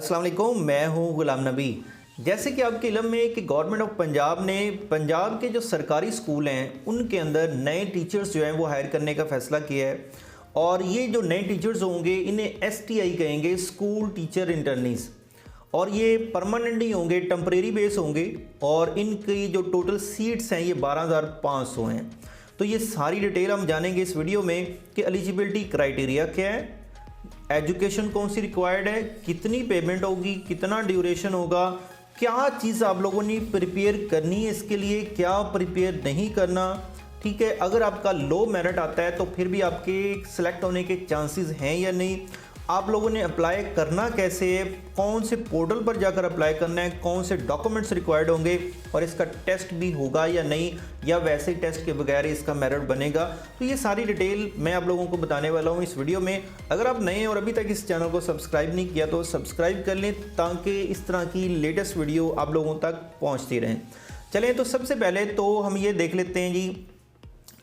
अस्सलाम वालेकुम, मैं हूं गुलाम नबी। जैसे कि आपके इल्म में कि गवर्नमेंट ऑफ पंजाब ने पंजाब के जो सरकारी स्कूल हैं उनके अंदर नए टीचर्स जो हैं वो हायर करने का फ़ैसला किया है। और ये जो नए टीचर्स होंगे इन्हें STI कहेंगे, स्कूल टीचर इंटर्नीज़। और ये परमानेंट नहीं होंगे, टेम्परेरी बेस होंगे। और इनकी जो टोटल सीट्स हैं ये 12,500 हैं। तो ये सारी डिटेल हम जानेंगे इस वीडियो में कि एलिजिबिलिटी क्राइटेरिया क्या है, एजुकेशन कौन सी रिक्वायर्ड है, कितनी पेमेंट होगी, कितना ड्यूरेशन होगा, क्या चीज़ आप लोगों ने प्रिपेयर करनी है इसके लिए, क्या प्रिपेयर नहीं करना। ठीक है, अगर आपका लो मेरिट आता है तो फिर भी आपके सिलेक्ट होने के चांसेस हैं या नहीं, आप लोगों ने अप्लाई करना कैसे है, कौन से पोर्टल पर जाकर अप्लाई करना है, कौन से डॉक्यूमेंट्स रिक्वायर्ड होंगे और इसका टेस्ट भी होगा या नहीं, या वैसे ही टेस्ट के बगैर इसका मेरिट बनेगा। तो ये सारी डिटेल मैं आप लोगों को बताने वाला हूँ इस वीडियो में। अगर आप नए हैं और अभी तक इस चैनल को सब्सक्राइब नहीं किया तो सब्सक्राइब कर लें ताकि इस तरह की लेटेस्ट वीडियो आप लोगों तक पहुँचती रहें। चलें, तो सबसे पहले तो हम ये देख लेते हैं जी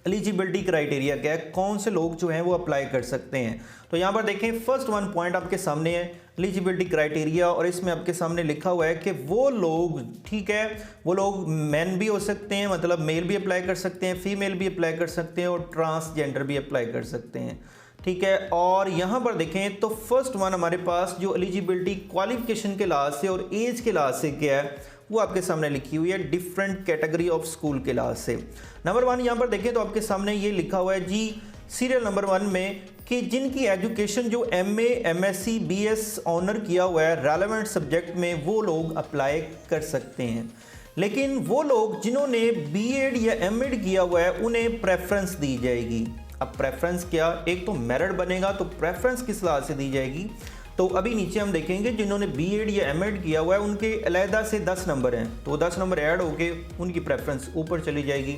एलिजिबिलिटी क्राइटेरिया क्या है, कौन से लोग जो हैं वो अप्लाई कर सकते हैं। तो यहाँ पर देखें, फर्स्ट वन पॉइंट आपके सामने है एलिजिबिलिटी क्राइटेरिया, और इसमें आपके सामने लिखा हुआ है कि वो लोग, ठीक है, वो लोग मैन भी हो सकते हैं, मतलब मेल भी अप्लाई कर सकते हैं, फीमेल भी अप्लाई कर सकते हैं और ट्रांसजेंडर भी अप्लाई कर सकते हैं। ठीक है, और यहाँ पर देखें तो फर्स्ट वन हमारे पास जो एलिजिबिलिटी क्वालिफिकेशन के लिहाज से और एज के लिहाज से क्या है वो आपके सामने लिखी हुई है, डिफरेंट कैटेगरी ऑफ स्कूल के लिहाज से। नंबर वन यहाँ पर देखें तो आपके सामने ये लिखा हुआ है जी सीरियल नंबर 1 में कि जिनकी एजुकेशन जो MA MSc BS ऑनर किया हुआ है रेलेवेंट सब्जेक्ट में, वो लोग अप्लाई कर सकते हैं। लेकिन वो लोग जिन्होंने BEd या MEd किया हुआ है उन्हें प्रेफरेंस दी जाएगी। अब प्रेफरेंस क्या, एक तो मेरिट बनेगा तो प्रेफरेंस किस लिहाज से दी जाएगी। तो अभी नीचे हम देखेंगे जिन्होंने BEd या MEd किया हुआ है उनके अलहदा से 10 नंबर हैं, तो 10 नंबर ऐड होके उनकी प्रेफरेंस ऊपर चली जाएगी।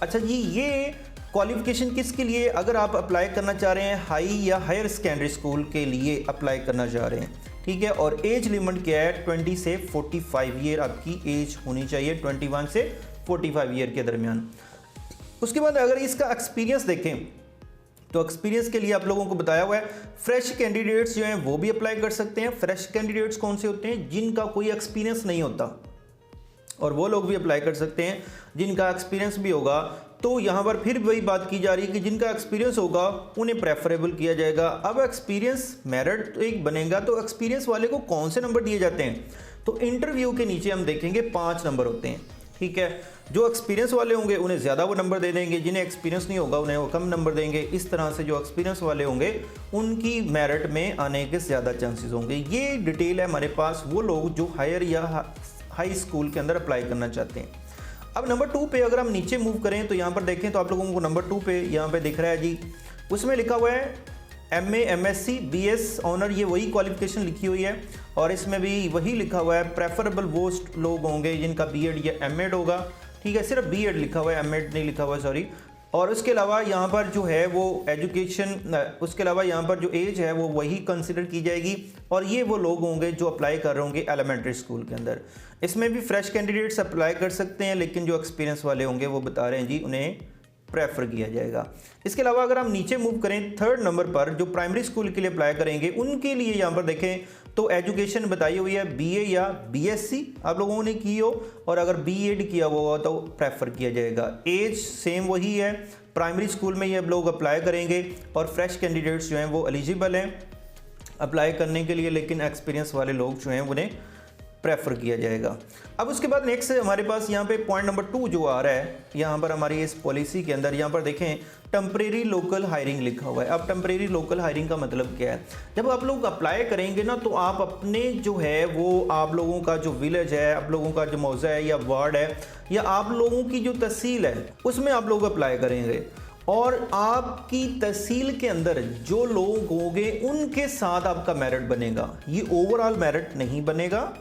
अच्छा जी, ये क्वालिफिकेशन किसके लिए, अगर आप अप्लाई करना चाह रहे हैं हाई या हायर सेकेंडरी स्कूल के लिए अप्लाई करना चाह रहे हैं, ठीक है। और एज लिमिट क्या है, 20 से 45 ईयर आपकी एज होनी चाहिए, 21 से 45 ईयर के दरमियान। उसके बाद अगर इसका एक्सपीरियंस देखें तो एक्सपीरियंस के लिए आप लोगों को बताया हुआ है फ्रेश कैंडिडेट्स जो हैं वो भी अप्लाई कर सकते हैं। फ्रेश कैंडिडेट्स कौन से होते हैं, जिनका कोई एक्सपीरियंस नहीं होता, और वो लोग भी अप्लाई कर सकते हैं जिनका एक्सपीरियंस भी होगा। तो यहाँ पर फिर वही बात की जा रही है कि जिनका एक्सपीरियंस होगा उन्हें प्रेफरेबल किया जाएगा। अब एक्सपीरियंस मेरिट तो एक बनेगा, तो एक्सपीरियंस वाले को कौन से नंबर दिए जाते हैं, तो इंटरव्यू के नीचे हम देखेंगे 5 नंबर होते हैं। ठीक है, जो एक्सपीरियंस वाले होंगे उन्हें ज़्यादा वो नंबर दे देंगे, जिन्हें एक्सपीरियंस नहीं होगा उन्हें वो कम नंबर देंगे। इस तरह से जो एक्सपीरियंस वाले होंगे उनकी मेरिट में आने के ज़्यादा चांसेस होंगे। ये डिटेल है हमारे पास वो लोग जो हायर या हाई स्कूल के अंदर अप्लाई करना चाहते हैं। अब नंबर 2 पे अगर हम नीचे मूव करें तो यहाँ पर देखें तो आप लोगों को नंबर 2 पे यहाँ पे दिख रहा है जी, उसमें लिखा हुआ है MA MSc BS ऑनर, ये वही क्वालिफिकेशन लिखी हुई है। और इसमें भी वही लिखा हुआ है प्रेफरेबल वो लोग होंगे जिनका BEd या MEd होगा। ठीक है, सिर्फ BEd लिखा हुआ है, MEd नहीं लिखा हुआ है, सॉरी। और उसके अलावा यहाँ पर जो है वो एजुकेशन, उसके अलावा यहाँ पर जो एज है वो वही कंसिडर की जाएगी। और ये वो लोग होंगे जो अप्लाई कर रहे होंगे एलिमेंट्री स्कूल के अंदर। इसमें भी फ्रेश कैंडिडेट्स अप्लाई कर सकते हैं, लेकिन जो एक्सपीरियंस वाले होंगे वो बता रहे हैं जी उन्हें प्रेफर किया जाएगा। इसके अलावा अगर हम नीचे मूव करें 3rd नंबर पर जो प्राइमरी स्कूल के लिए अप्लाई करेंगे उनके लिए यहाँ पर देखें तो एजुकेशन बताई हुई है BA या BSc आप लोगों ने की हो, और अगर BEd किया हुआ तो प्रेफर किया जाएगा। एज सेम वही है, प्राइमरी स्कूल में ये लोग अप्लाई करेंगे। और फ्रेश कैंडिडेट्स जो हैं वो एलिजिबल हैं अप्लाई करने के लिए, लेकिन एक्सपीरियंस वाले लोग जो हैं उन्हें प्रेफर किया जाएगा। अब उसके बाद नेक्स्ट हमारे पास यहाँ पे पॉइंट नंबर 2 जो आ रहा है यहाँ पर हमारी इस पॉलिसी के अंदर, यहाँ पर देखें टेम्परेरी लोकल हायरिंग लिखा हुआ है। अब टेम्परेरी लोकल हायरिंग का मतलब क्या है, जब आप लोग अप्लाई करेंगे ना तो आप अपने जो है वो आप लोगों का जो विलेज है, आप लोगों का जो मौजा है या वार्ड है या आप लोगों की जो तहसील है उसमें आप लोग अप्लाई करेंगे। और आपकी तहसील के अंदर जो लोग होंगे उनके साथ आपका मेरिट बनेगा, ये ओवरऑल मेरिट नहीं बनेगा।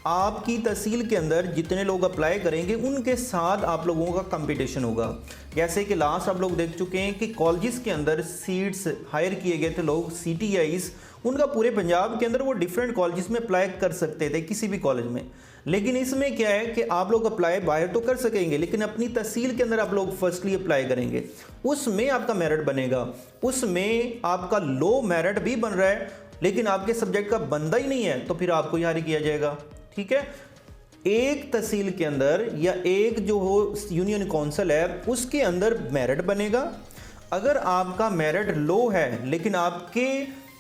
आपकी तहसील के अंदर जितने लोग अप्लाई करेंगे उनके साथ आप लोगों का कंपटीशन होगा। जैसे कि लास्ट आप लोग देख चुके हैं कि कॉलेजेस के अंदर सीट्स हायर किए गए थे लोग CTIs, उनका पूरे पंजाब के अंदर वो डिफरेंट कॉलेजेस में अप्लाई कर सकते थे किसी भी कॉलेज में। लेकिन इसमें क्या है कि आप लोग अप्लाई बाहर तो कर सकेंगे, लेकिन अपनी तहसील के अंदर आप लोग फर्स्टली अप्लाई करेंगे, उसमें आपका मेरिट बनेगा। उसमें आपका लो मेरिट भी बन रहा है लेकिन आपके सब्जेक्ट का बंदा ही नहीं है तो फिर आपको ही हायर किया जाएगा। ठीक है, एक तहसील के अंदर या एक जो हो यूनियन काउंसिल है उसके अंदर मेरिट बनेगा। अगर आपका मेरिट लो है लेकिन आपके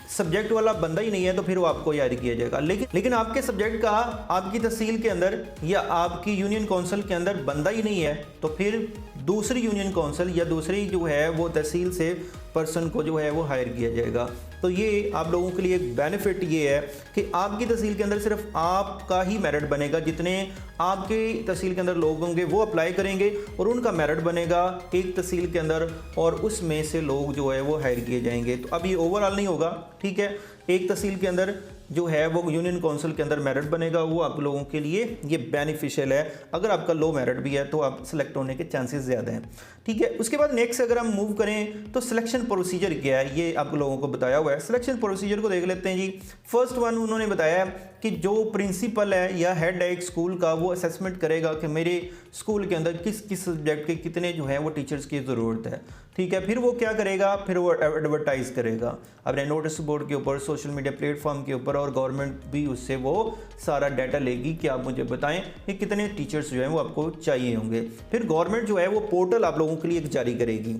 सब्जेक्ट वाला बंदा ही नहीं है तो फिर वो आपको हायर किया जाएगा। लेकिन आपके सब्जेक्ट का आपकी तहसील के अंदर या आपकी यूनियन काउंसिल के अंदर बंदा ही नहीं है तो फिर दूसरी यूनियन काउंसिल या दूसरी जो है वो तहसील से पर्सन को जो है वो हायर किया जाएगा। तो ये आप लोगों के लिए एक बेनिफिट ये है कि आपकी तहसील के अंदर सिर्फ आपका ही मेरिट बनेगा, जितने आपके तहसील के अंदर लोग होंगे वो अप्लाई करेंगे और उनका मेरिट बनेगा एक तहसील के अंदर और उसमें से लोग जो है वो हायर किए जाएंगे। तो अब ये ओवरऑल नहीं होगा, ठीक है, एक तहसील के अंदर जो है वो यूनियन काउंसिल के अंदर मेरिट बनेगा, वो आप लोगों के लिए ये बेनिफिशियल है। अगर आपका लो मेरिट भी है तो आप सिलेक्ट होने के चांसेस ज़्यादा हैं। ठीक है, उसके बाद नेक्स्ट अगर हम मूव करें तो सिलेक्शन प्रोसीजर क्या है ये आप लोगों को बताया हुआ है। सिलेक्शन प्रोसीजर को देख लेते हैं जी। फर्स्ट वन उन्होंने बताया कि जो प्रिंसिपल है या हेड है एक स्कूल का वो असेसमेंट करेगा कि मेरे स्कूल के अंदर किस किस सब्जेक्ट के कितने जो है वो टीचर्स की ज़रूरत है। ठीक है, फिर वो क्या करेगा, फिर वो एडवर्टाइज करेगा अपने नोटिस बोर्ड के ऊपर, सोशल मीडिया प्लेटफॉर्म के ऊपर, और गवर्नमेंट भी उससे वो सारा डाटा लेगी कि आप मुझे बताएं कि कितने टीचर्स जो हैं वो आपको चाहिए होंगे। फिर गवर्नमेंट जो है वो पोर्टल आप लोगों के लिए एक जारी करेगी।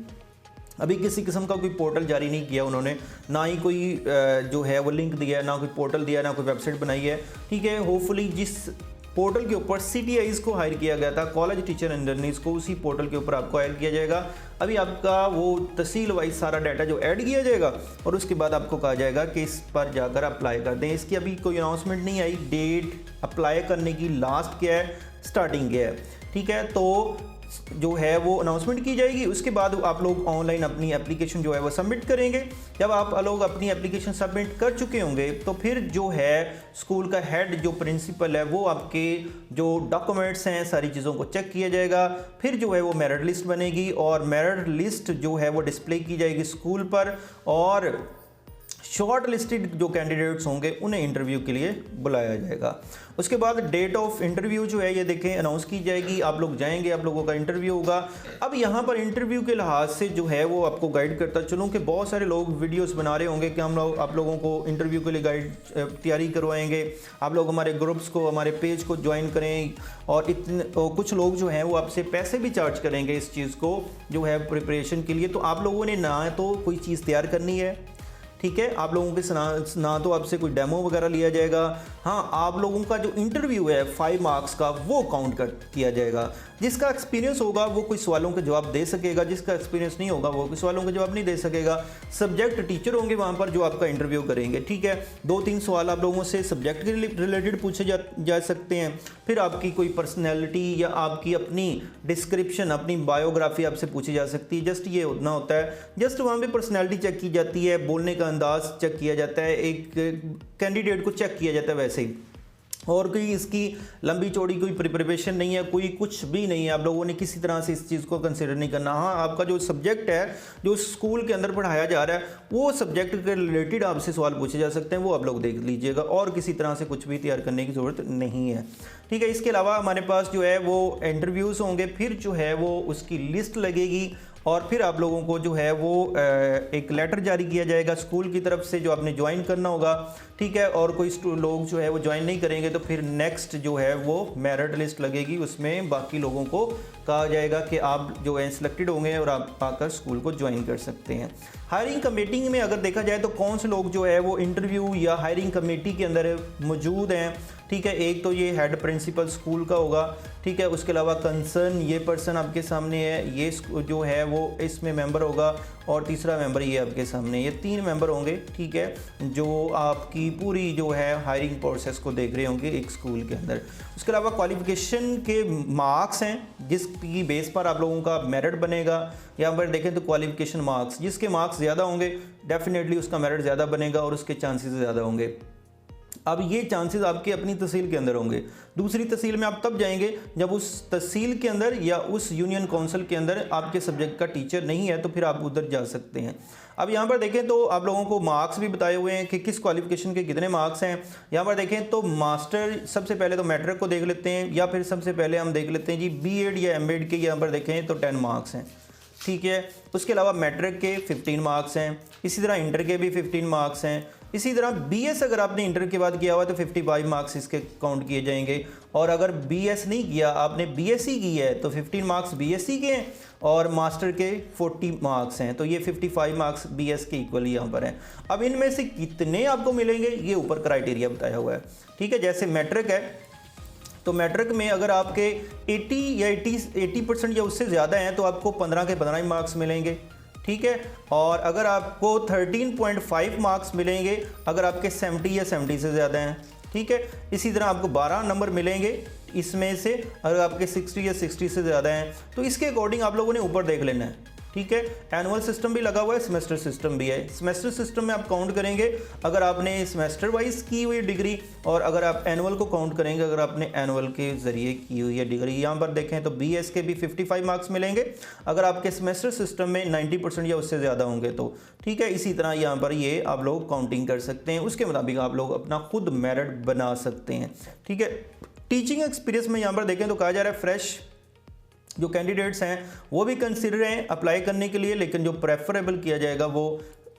अभी किसी किस्म का कोई पोर्टल जारी नहीं किया उन्होंने, ना ही कोई जो है वो लिंक दिया है, ना कोई पोर्टल दिया है, ना कोई वेबसाइट बनाई है। ठीक है, होपफुली जिस पोर्टल के ऊपर CTIs को हायर किया गया था, कॉलेज टीचर इंटर्नीज को, उसी पोर्टल के ऊपर आपको हायर किया जाएगा। अभी आपका वो तहसील वाइज सारा डाटा जो ऐड किया जाएगा और उसके बाद आपको कहा जाएगा कि इस पर जाकर अप्लाई कर दें। इसकी अभी कोई अनाउंसमेंट नहीं आई, डेट अप्लाई करने की लास्ट क्या है, स्टार्टिंग क्या है। ठीक है, तो जो है वो अनाउंसमेंट की जाएगी, उसके बाद आप लोग ऑनलाइन अपनी एप्लीकेशन जो है वो सबमिट करेंगे। जब आप लोग अपनी एप्लीकेशन सबमिट कर चुके होंगे तो फिर जो है स्कूल का हेड जो प्रिंसिपल है वो आपके जो डॉक्यूमेंट्स हैं सारी चीज़ों को चेक किया जाएगा। फिर जो है वो मेरिट लिस्ट बनेगी और मेरिट लिस्ट जो है वो डिस्प्ले की जाएगी स्कूल पर, और शॉर्ट लिस्टेड जो कैंडिडेट्स होंगे उन्हें इंटरव्यू के लिए बुलाया जाएगा। उसके बाद डेट ऑफ इंटरव्यू जो है ये देखें अनाउंस की जाएगी, आप लोग जाएंगे, आप लोगों का इंटरव्यू होगा। अब यहाँ पर इंटरव्यू के लिहाज से जो है वो आपको गाइड करता चलूँ कि बहुत सारे लोग वीडियोस बना रहे होंगे कि हम लोग आप लोगों को इंटरव्यू के लिए गाइड तैयारी करवाएंगे, आप लोग हमारे ग्रुप्स को, हमारे पेज को ज्वाइन करें, और कुछ लोग जो हैं वो आपसे पैसे भी चार्ज करेंगे इस चीज़ को जो है प्रिपरेशन के लिए। तो आप लोगों ने ना तो कोई चीज़ तैयार करनी है, ठीक है, आप लोगों के ना तो आपसे कोई डेमो वगैरह लिया जाएगा। हाँ, आप लोगों का जो इंटरव्यू है 5 मार्क्स का वो काउंट किया जाएगा। जिसका एक्सपीरियंस होगा वो कुछ सवालों के जवाब दे सकेगा, जिसका एक्सपीरियंस नहीं होगा वो कुछ सवालों के जवाब नहीं दे सकेगा। सब्जेक्ट टीचर होंगे वहाँ पर जो आपका इंटरव्यू करेंगे। ठीक है, 2-3 सवाल आप लोगों से सब्जेक्ट के रिलेटेड पूछे जा सकते हैं। फिर आपकी कोई पर्सनैलिटी या आपकी अपनी डिस्क्रिप्शन, अपनी बायोग्राफी आपसे पूछी जा सकती है। जस्ट ये उतना होता है, जस्ट वहाँ पर पर्सनैलिटी चेक की जाती है, बोलने का अंदाज चेक किया जाता है, एक कैंडिडेट को चेक किया जाता है वैसे ही, और कोई इसकी लंबी चौड़ी कोई प्रिपरेशन नहीं है, कोई कुछ भी नहीं है। आप लोगों ने किसी तरह से इस चीज़ को कंसिडर नहीं करना। हाँ, आपका जो सब्जेक्ट है जो स्कूल के अंदर पढ़ाया जा रहा है वो सब्जेक्ट के रिलेटेड आपसे सवाल पूछे जा सकते हैं, वो आप लोग देख लीजिएगा, और किसी तरह से कुछ भी तैयार करने की ज़रूरत नहीं है। ठीक है, इसके अलावा हमारे पास जो है वो इंटरव्यूज़ होंगे, फिर जो है वो उसकी लिस्ट लगेगी, और फिर आप लोगों को जो है वो एक लेटर जारी किया जाएगा स्कूल की तरफ से जो आपने ज्वाइन करना होगा। ठीक है, और कोई लोग जो है वो ज्वाइन नहीं करेंगे तो फिर नेक्स्ट जो है वो मेरिट लिस्ट लगेगी, उसमें बाकी लोगों को कहा जाएगा कि आप जो है सिलेक्टेड होंगे और आप आकर स्कूल को ज्वाइन कर सकते हैं। हायरिंग कमेटी में अगर देखा जाए तो कौन से लोग जो है वो इंटरव्यू या हायरिंग कमेटी के अंदर मौजूद हैं। ठीक है, एक तो ये हेड प्रिंसिपल स्कूल का होगा। ठीक है, उसके अलावा कंसर्न ये पर्सन आपके सामने है, ये जो है वो इसमें मेंबर होगा, और तीसरा मेंबर ये आपके सामने, ये 3 मेंबर होंगे। ठीक है, जो आपकी पूरी जो है हायरिंग प्रोसेस को देख रहे होंगे एक स्कूल के अंदर। उसके अलावा क्वालिफिकेशन के मार्क्स हैं जिसकी बेस पर आप लोगों का मेरिट बनेगा। यहाँ पर देखें तो क्वालिफिकेशन मार्क्स, जिसके मार्क्स ज़्यादा होंगे डेफिनेटली उसका मेरिट ज़्यादा बनेगा और उसके चांसेस ज़्यादा होंगे। अब ये चांसेस आपके अपनी तहसील के अंदर होंगे। दूसरी तहसील में आप तब जाएंगे जब उस तहसील के अंदर या उस यूनियन काउंसिल के अंदर आपके सब्जेक्ट का टीचर नहीं है, तो फिर आप उधर जा सकते हैं। अब यहाँ पर देखें तो आप लोगों को मार्क्स भी बताए हुए हैं कि किस क्वालिफिकेशन के कितने मार्क्स हैं। यहाँ पर देखें तो मास्टर, सबसे पहले तो मैट्रिक को देख लेते हैं, या फिर सबसे पहले हम देख लेते हैं जी B.Ed या M.Ed के। यहाँ पर देखें तो 10 मार्क्स हैं। ठीक है। उसके अलावा मैट्रिक के 15 मार्क्स हैं, इसी तरह इंटर के भी 15 मार्क्स हैं। इसी तरह बीएस अगर आपने इंटर के बाद किया हुआ तो 55 मार्क्स इसके काउंट किए जाएंगे। और अगर बीएस नहीं किया, आपने बीएससी की है, तो 15 मार्क्स बीएससी के हैं और मास्टर के 40 मार्क्स हैं, तो ये 55 मार्क्स बीएस के इक्वली यहाँ पर हैं। अब इनमें से कितने आपको मिलेंगे ये ऊपर क्राइटेरिया बताया हुआ है, ठीक है। जैसे मैट्रिक है, तो मैट्रिक में अगर आपके 80% या उससे ज़्यादा हैं तो आपको 15 के 15 ही मार्क्स मिलेंगे, ठीक है। और अगर आपको 13.5 मार्क्स मिलेंगे अगर आपके 70 या 70 से ज़्यादा हैं, ठीक है। इसी तरह आपको 12 नंबर मिलेंगे इसमें से अगर आपके 60 या 60 से ज़्यादा हैं। तो इसके अकॉर्डिंग आप लोगों ने ऊपर देख लेना है, ठीक है। एनुअल सिस्टम भी लगा हुआ है, सेमेस्टर सिस्टम भी है। सेमेस्टर सिस्टम में आप काउंट करेंगे अगर आपने सेमेस्टर वाइज की हुई डिग्री, और अगर आप एनुअल को काउंट करेंगे अगर आपने एनुअल के ज़रिए की हुई है डिग्री। यहाँ पर देखें तो बीएस के भी 55 मार्क्स मिलेंगे अगर आपके सेमेस्टर सिस्टम में 90% या उससे ज़्यादा होंगे तो, ठीक है। इसी तरह यहाँ पर ये आप लोग काउंटिंग कर सकते हैं, उसके मुताबिक आप लोग अपना खुद मेरिट बना सकते हैं, ठीक है। टीचिंग एक्सपीरियंस में यहाँ पर देखें तो कहा जा रहा है फ्रेश जो कैंडिडेट्स हैं वो भी कंसिडर हैं अप्लाई करने के लिए, लेकिन जो प्रेफरेबल किया जाएगा वो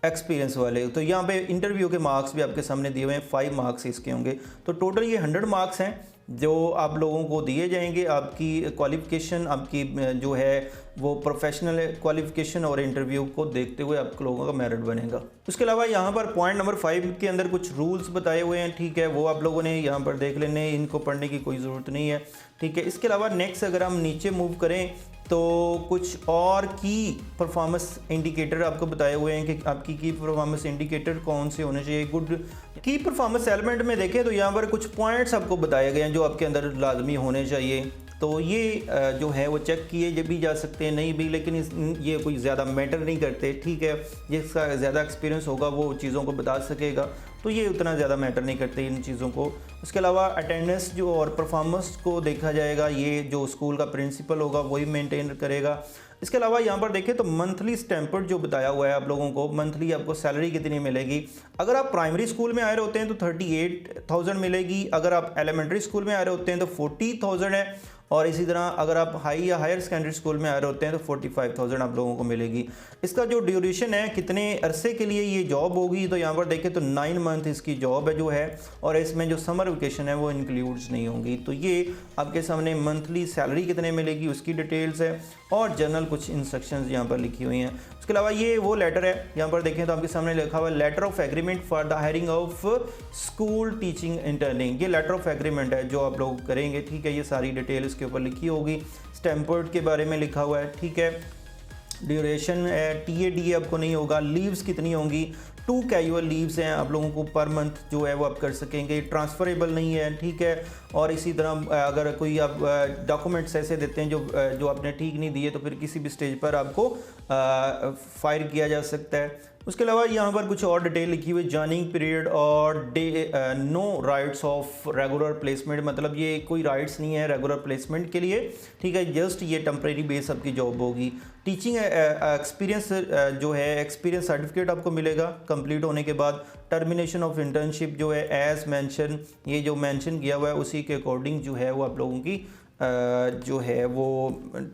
एक्सपीरियंस वाले। तो यहाँ पे इंटरव्यू के मार्क्स भी आपके सामने दिए हुए हैं, 5 मार्क्स इसके होंगे। तो टोटल ये 100 मार्क्स हैं जो आप लोगों को दिए जाएंगे। आपकी क्वालिफ़िकेशन, आपकी जो है वो प्रोफेशनल क्वालिफ़िकेशन और इंटरव्यू को देखते हुए आप लोगों का मेरिट बनेगा। उसके अलावा यहाँ पर पॉइंट नंबर 5 के अंदर कुछ रूल्स बताए हुए हैं, ठीक है। वो आप लोगों ने यहाँ पर देख लेने, इनको पढ़ने की कोई ज़रूरत नहीं है, ठीक है। इसके अलावा नेक्स्ट अगर हम नीचे मूव करें तो कुछ और की परफॉर्मेंस इंडिकेटर आपको बताए हुए हैं कि आपकी की परफॉर्मेंस इंडिकेटर कौन से होने चाहिए। गुड की परफॉर्मेंस एलिमेंट में देखें तो यहाँ पर कुछ पॉइंट्स आपको बताए गए हैं जो आपके अंदर लाजमी होने चाहिए। तो ये जो है वो चेक किए भी जा सकते हैं, नहीं भी, लेकिन ये कोई ज़्यादा मैटर नहीं करते, ठीक है। जिसका ज़्यादा एक्सपीरियंस होगा वो चीज़ों को बता सकेगा, तो ये उतना ज़्यादा मैटर नहीं करते इन चीज़ों को। उसके अलावा अटेंडेंस जो और परफॉर्मेंस को देखा जाएगा, ये जो स्कूल का प्रिंसिपल होगा वही मेंटेन करेगा। इसके अलावा यहाँ पर देखें तो मंथली स्टैम्पर्ड जो बताया हुआ है आप लोगों को, मंथली आपको सैलरी कितनी मिलेगी। अगर आप प्राइमरी स्कूल में आए रहे होते हैं तो 38,000 मिलेगी, अगर आप एलिमेंट्री स्कूल में आ रहे होते हैं तो 40,000 है, और इसी तरह अगर आप हाई या हायर सेकेंडरी स्कूल में आ रहे होते हैं तो 45,000 आप लोगों को मिलेगी। इसका जो ड्यूरेशन है, कितने अरसे के लिए ये जॉब होगी, तो यहाँ पर देखें तो 9 मंथ इसकी जॉब है जो है, और इसमें जो समर वेकेशन है वो इंक्लूड्स नहीं होंगी। तो ये आपके सामने मंथली सैलरी कितने मिलेगी उसकी डिटेल्स है, और जनरल कुछ इंस्ट्रक्शंस यहाँ पर लिखी हुई हैं। उसके अलावा ये वो लेटर है, यहाँ पर देखें तो आपके सामने लिखा हुआ है letter of agreement for the hiring of school teaching interning. ये लेटर ऑफ एग्रीमेंट है जो आप लोग करेंगे, ठीक है। ये सारी डिटेल इसके ऊपर लिखी होगी, स्टैम्पर्ड के बारे में लिखा हुआ है, ठीक है। ड्यूरेशन TAD आपको नहीं होगा, लीव्स कितनी होंगी, 2 कैजुअल लीव्स हैं आप लोगों को पर मंथ जो है वो आप कर सकेंगे, ट्रांसफरेबल नहीं है, ठीक है। और इसी तरह अगर कोई आप डॉक्यूमेंट्स ऐसे देते हैं जो आपने ठीक नहीं दिए तो फिर किसी भी स्टेज पर आपको फायर किया जा सकता है। उसके अलावा यहाँ पर कुछ और डिटेल लिखी हुई, जॉइनिंग पीरियड और no rights of regular placement, मतलब ये कोई राइट्स नहीं है रेगुलर प्लेसमेंट के लिए, ठीक है। जस्ट ये टेम्परेरी बेस आपकी जॉब होगी। टीचिंग एक्सपीरियंस जो है एक्सपीरियंस सर्टिफिकेट आपको मिलेगा कंप्लीट होने के बाद। टर्मिनेशन ऑफ इंटर्नशिप जो है एज मेंशन, ये जो मेंशन किया हुआ है उसी के अकॉर्डिंग जो है वो आप लोगों की जो है वो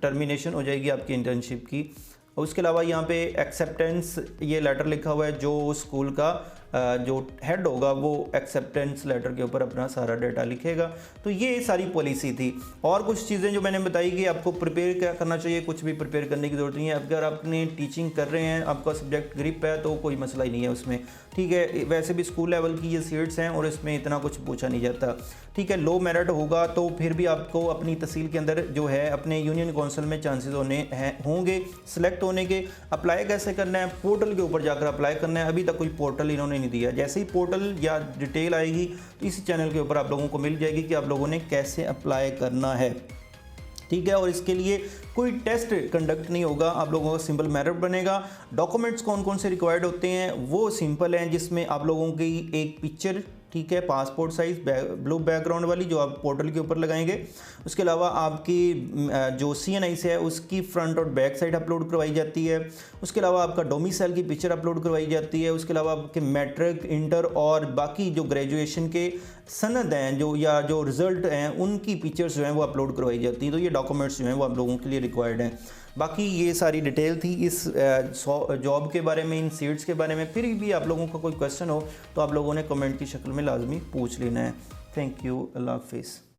टर्मिनेशन हो जाएगी आपकी इंटर्नशिप की। उसके अलावा यहाँ पे एक्सेप्टेंस ये लेटर लिखा हुआ है, जो स्कूल का जो हेड होगा वो एक्सेप्टेंस लेटर के ऊपर अपना सारा डाटा लिखेगा। तो ये सारी पॉलिसी थी। और कुछ चीज़ें जो मैंने बताई कि आपको प्रिपेयर क्या करना चाहिए, कुछ भी प्रिपेयर करने की ज़रूरत नहीं है। अगर आपने टीचिंग कर रहे हैं, आपका सब्जेक्ट ग्रिप है तो कोई मसला ही नहीं है उसमें, ठीक है। वैसे भी स्कूल लेवल की ये सीट्स हैं और इसमें इतना कुछ पूछा नहीं जाता, ठीक है। लो मेरिट होगा तो फिर भी आपको अपनी तहसील के अंदर जो है अपने यूनियन काउंसिल में चांसेस होंगे सिलेक्ट होने के। अप्लाई कैसे करना है, पोर्टल के ऊपर जाकर अप्लाई करना है। अभी तक कोई पोर्टल इन्होंने नहीं दिया, जैसे ही पोर्टल या डिटेल आएगी तो इसी चैनल के ऊपर आप लोगों को मिल जाएगी कि आप लोगों ने कैसे अप्लाई करना है, ठीक है। और इसके लिए कोई टेस्ट कंडक्ट नहीं होगा, आप लोगों का सिंपल मेरिट बनेगा। डॉक्यूमेंट्स कौन कौन से रिक्वायर्ड होते हैं वो सिंपल हैं, जिसमें आप लोगों की एक पिक्चर, ठीक है, पासपोर्ट साइज़ ब्लू बैकग्राउंड वाली जो आप पोर्टल के ऊपर लगाएंगे। उसके अलावा आपकी जो CNI से है उसकी फ्रंट और बैक साइड अपलोड करवाई जाती है। उसके अलावा आपका डोमिसाइल की पिक्चर अपलोड करवाई जाती है। उसके अलावा आपके मैट्रिक, इंटर और बाकी जो ग्रेजुएशन के सनद हैं जो रिज़ल्ट हैं उनकी पिक्चर्स जो हैं वो अपलोड करवाई जाती है। तो ये डॉक्यूमेंट्स जो हैं वो आप लोगों के लिए रिक्वायर्ड हैं। बाकी ये सारी डिटेल थी इस जॉब के बारे में, इन सीट्स के बारे में। फिर भी आप लोगों का कोई क्वेश्चन हो तो आप लोगों ने कमेंट की शक्ल में लाजमी पूछ लेना है। थैंक यू, अल्लाह हाफिज़।